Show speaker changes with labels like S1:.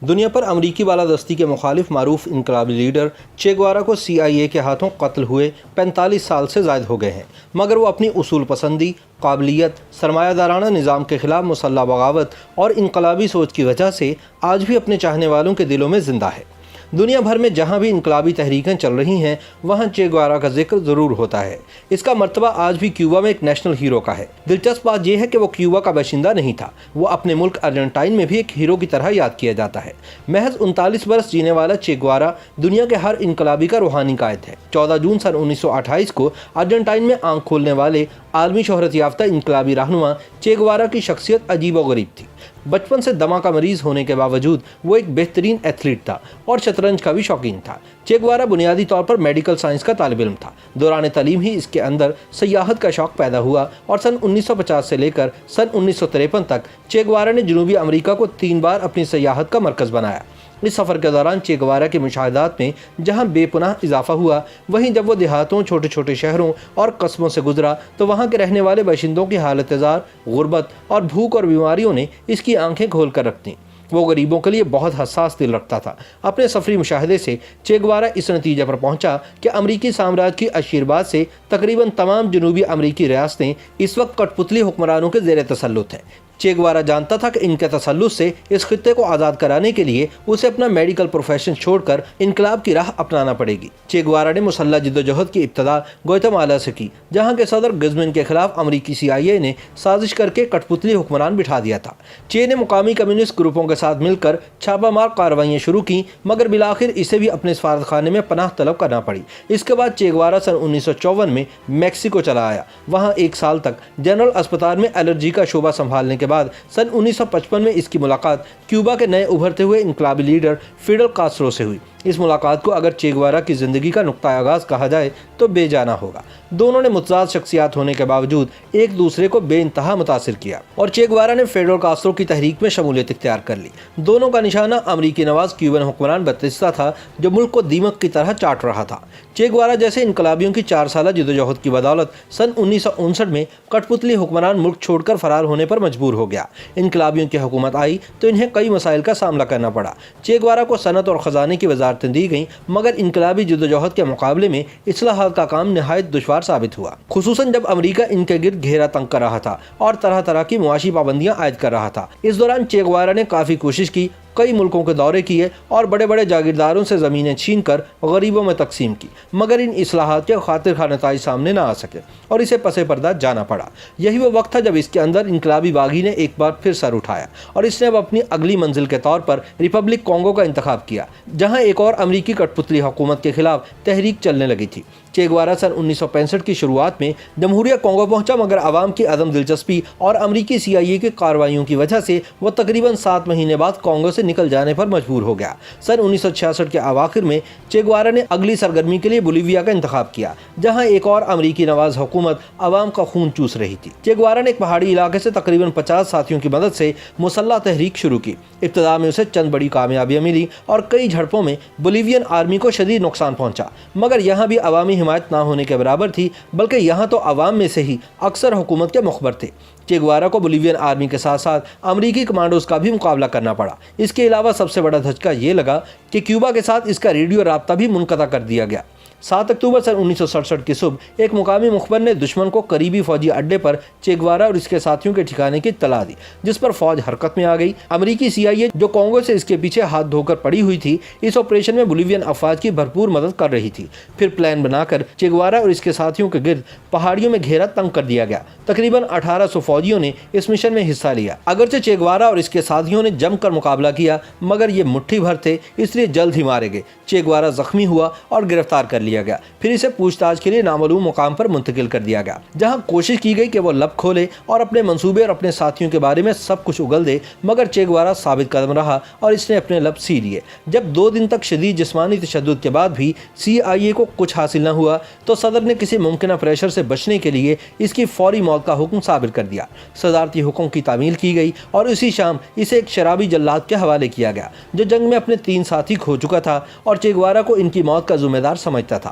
S1: دنیا پر امریکی بالادستی کے مخالف معروف انقلابی لیڈر چے گوارا کو CIA کے ہاتھوں قتل ہوئے 45 سال سے زائد ہو گئے ہیں، مگر وہ اپنی اصول پسندی، قابلیت، سرمایہ دارانہ نظام کے خلاف مسلح بغاوت اور انقلابی سوچ کی وجہ سے آج بھی اپنے چاہنے والوں کے دلوں میں زندہ ہے۔ دنیا بھر میں جہاں بھی انقلابی تحریکیں چل رہی ہیں وہاں چے گوارا کا ذکر ضرور ہوتا ہے۔ اس کا مرتبہ آج بھی کیوبا میں ایک نیشنل ہیرو کا ہے۔ دلچسپ بات یہ ہے کہ وہ کیوبا کا باشندہ نہیں تھا، وہ اپنے ملک ارجنٹائن میں بھی ایک ہیرو کی طرح یاد کیا جاتا ہے۔ محض 39 برس جینے والا چے گوارا دنیا کے ہر انقلابی کا روحانی قائد ہے۔ 14 جون سن 1928 کو ارجنٹائن میں آنکھ کھولنے والے عالمی شہرت یافتہ انقلابی رہنما چے گوارا کی شخصیت عجیب و غریب تھی۔ بچپن سے دمہ کا مریض ہونے کے باوجود وہ ایک بہترین ایتھلیٹ تھا اور شطرنج کا بھی شوقین تھا۔ چے گوارا بنیادی طور پر میڈیکل سائنس کا طالب علم تھا۔ دوران تعلیم ہی اس کے اندر سیاحت کا شوق پیدا ہوا اور سن 1950 سے لے کر سن 1953 تک چے گوارا نے جنوبی امریکہ کو 3 بار اپنی سیاحت کا مرکز بنایا۔ اس سفر کے دوران چے گوارا کے مشاہدات میں جہاں بے پناہ اضافہ ہوا، وہیں جب وہ دیہاتوں، چھوٹے چھوٹے شہروں اور قصبوں سے گزرا تو وہاں کے رہنے والے باشندوں کی حالت زار، غربت اور بھوک اور بیماریوں نے اس کی آنکھیں کھول کر رکھ دیں۔ وہ غریبوں کے لیے بہت حساس دل رکھتا تھا۔ اپنے سفری مشاہدے سے چے گوارا اس نتیجے پر پہنچا کہ امریکی سامراج کی آشیرواد سے تقریباً تمام جنوبی امریکی ریاستیں اس وقت کٹ پتلی حکمرانوں کے زیر تسلط ہیں۔ چے گوارا جانتا تھا کہ ان کے تسلط سے اس خطے کو آزاد کرانے کے لیے اسے اپنا میڈیکل پروفیشن چھوڑ کر انقلاب کی راہ اپنانا پڑے گی۔ چے گوارا نے مسلح جدوجہد کی ابتدا گوئتمالا سے کی، جہاں کے صدر گزمن کے خلاف امریکی CIA نے سازش کر کے کٹ پتلی حکمران بٹھا دیا تھا۔ چے نے مقامی کمیونسٹ گروپوں کے ساتھ مل کر چھاپہ مار کارروائیاں شروع کی، مگر بالآخر اسے بھی اپنے سفارت خانے میں پناہ طلب کرنا پڑی۔ اس کے بعد چے گوارا سن 1954 میں میکسیکو چلا آیا۔ وہاں 1 سال تک جنرل اسپتال میں الرجی کا شعبہ سنبھالنے کے بعد سن 1955 میں اس کی ملاقات کیوبا کے نئے ابھرتے ہوئے انقلابی لیڈر فیڈل کاسٹرو سے ہوئی۔ اس ملاقات کو اگر چے گوارا کی زندگی کا نقطہ آغاز کہا جائے تو بے جانا ہوگا۔ دونوں نے متضاد شخصیات ہونے کے باوجود ایک دوسرے کو بے انتہا متاثر کیا اور چے گوارا نے فیڈل کاسٹرو کی تحریک میں شمولیت اختیار کر لی۔ دونوں کا نشانہ امریکی نواز کیوبن حکمران بتیستا تھا جو ملک کو دیمک کی طرح چاٹ رہا تھا۔ چے گوارا جیسے انقلابیوں کی 4 سالہ جدوجہد کی بدولت سن 1959 میں کٹ پتلی حکمران ملک چھوڑ کر فرار ہونے پر مجبور ہو گیا۔ انقلابیوں کی حکومت آئی تو انہیں کئی مسائل کا سامنا کرنا پڑا۔ چے گوارا کو صنعت اور خزانے کی وزارتیں دی گئیں، مگر انقلابی جدوجہد کے مقابلے میں اصلاحات کا کام نہایت دشوار ثابت ہوا، خصوصاً جب امریکہ ان کے گرد گھیرا تنگ کر رہا تھا اور طرح طرح کی معاشی پابندیاں عائد کر رہا تھا۔ اس دوران چے گوارا نے کافی کوشش کی، کئی ملکوں کے دورے کیے اور بڑے بڑے جاگیرداروں سے زمینیں چھین کر غریبوں میں تقسیم کی، مگر ان اصلاحات کے خاطر خواہ نتائج سامنے نہ آ سکے اور اسے پس پردہ جانا پڑا۔ یہی وہ وقت تھا جب اس کے اندر انقلابی باغی نے ایک بار پھر سر اٹھایا اور اس نے اب اپنی اگلی منزل کے طور پر ریپبلک کانگو کا انتخاب کیا، جہاں ایک اور امریکی کٹ پتلی حکومت کے خلاف تحریک چلنے لگی تھی۔ چے گوارا سن 1965 کی شروعات میں جمہوریہ کانگو پہنچا، مگر عوام کی عدم دلچسپی اور امریکی CIA کی کارروائیوں کی وجہ سے وہ تقریباً 7 مہینے بعد کانگو سے نکل جانے پر مجبور ہو گیا۔ سن 1966 کے اواخر میں چے گوارا نے اگلی سرگرمی کے لیے بولیویا کا انتخاب کیا، جہاں ایک اور امریکی نواز حکومت عوام کا خون چوس رہی تھی۔ چے گوارا نے ایک پہاڑی علاقے سے تقریباً 50 ساتھیوں کی مدد سے مسلح تحریک شروع کی۔ ابتدا میں اسے چند بڑی کامیابیاں ملی اور کئی جھڑپوں میں بولیوین آرمی کو شدید نقصان پہنچا، مگر یہاں بھی عوامی حمایت نہ ہونے کے برابر تھی، بلکہ یہاں تو عوام میں سے ہی اکثر حکومت کے مخبر تھے۔ چے گوارا کو بولیوین آرمی کے ساتھ ساتھ امریکی کمانڈوز کا بھی مقابلہ کرنا پڑا۔ اس کے علاوہ سب سے بڑا دھچکا یہ لگا کہ کیوبا کے ساتھ اس کا ریڈیو رابطہ بھی منقطع کر دیا گیا۔ 7 اکتوبر سن 1967 کی صبح ایک مقامی مخبر نے دشمن کو قریبی فوجی اڈے پر چے گوارا اور اس کے ساتھیوں کے ٹھکانے کی اطلاع دی، جس پر فوج حرکت میں آ گئی۔ امریکی CIA جو کانگو سے اس کے پیچھے ہاتھ دھو کر پڑی ہوئی تھی، اس آپریشن میں بولیوین افواج کی بھرپور مدد کر رہی تھی۔ پھر پلان بنا کر چے گوارا اور اس کے ساتھیوں کے گرد پہاڑیوں میں گھیرا تنگ کر دیا گیا۔ تقریباً 1800 فوجیوں نے اس مشن میں حصہ لیا۔ اگرچہ چے گوارا اور اس کے ساتھیوں نے جم کر مقابلہ کیا، مگر یہ مٹھی بھر تھے، اس لیے جلد ہی مارے گئے۔ چے گوارا زخمی ہوا اور گرفتار کر لیا گیا، پھر اسے پوچھ تاچھ کے لیے نامعلوم مقام پر منتقل کر دیا گیا، جہاں کوشش کی گئی کہ وہ لب کھولے اور اپنے منصوبے اور اپنے ساتھیوں کے بارے میں سب کچھ اگل دے، مگر چے گوارا ثابت قدم رہا اور اس نے اپنے لب سی لیے۔ جب 2 دن تک شدید جسمانی تشدد کے بعد بھی CIA کو کچھ حاصل نہ ہوا تو صدر نے کسی ممکنہ پریشر سے بچنے کے لیے اس کی فوری موت کا حکم صادر کر دیا۔ صدارتی حکم کی تعمیل کی گئی اور اسی شام اسے ایک شرابی جلاد کے حوالے کیا گیا جو جنگ میں اپنے 3 ساتھی کھو چکا تھا اور چے گوارا کو ان کی موت کا ذمہ دار سمجھتا تھا۔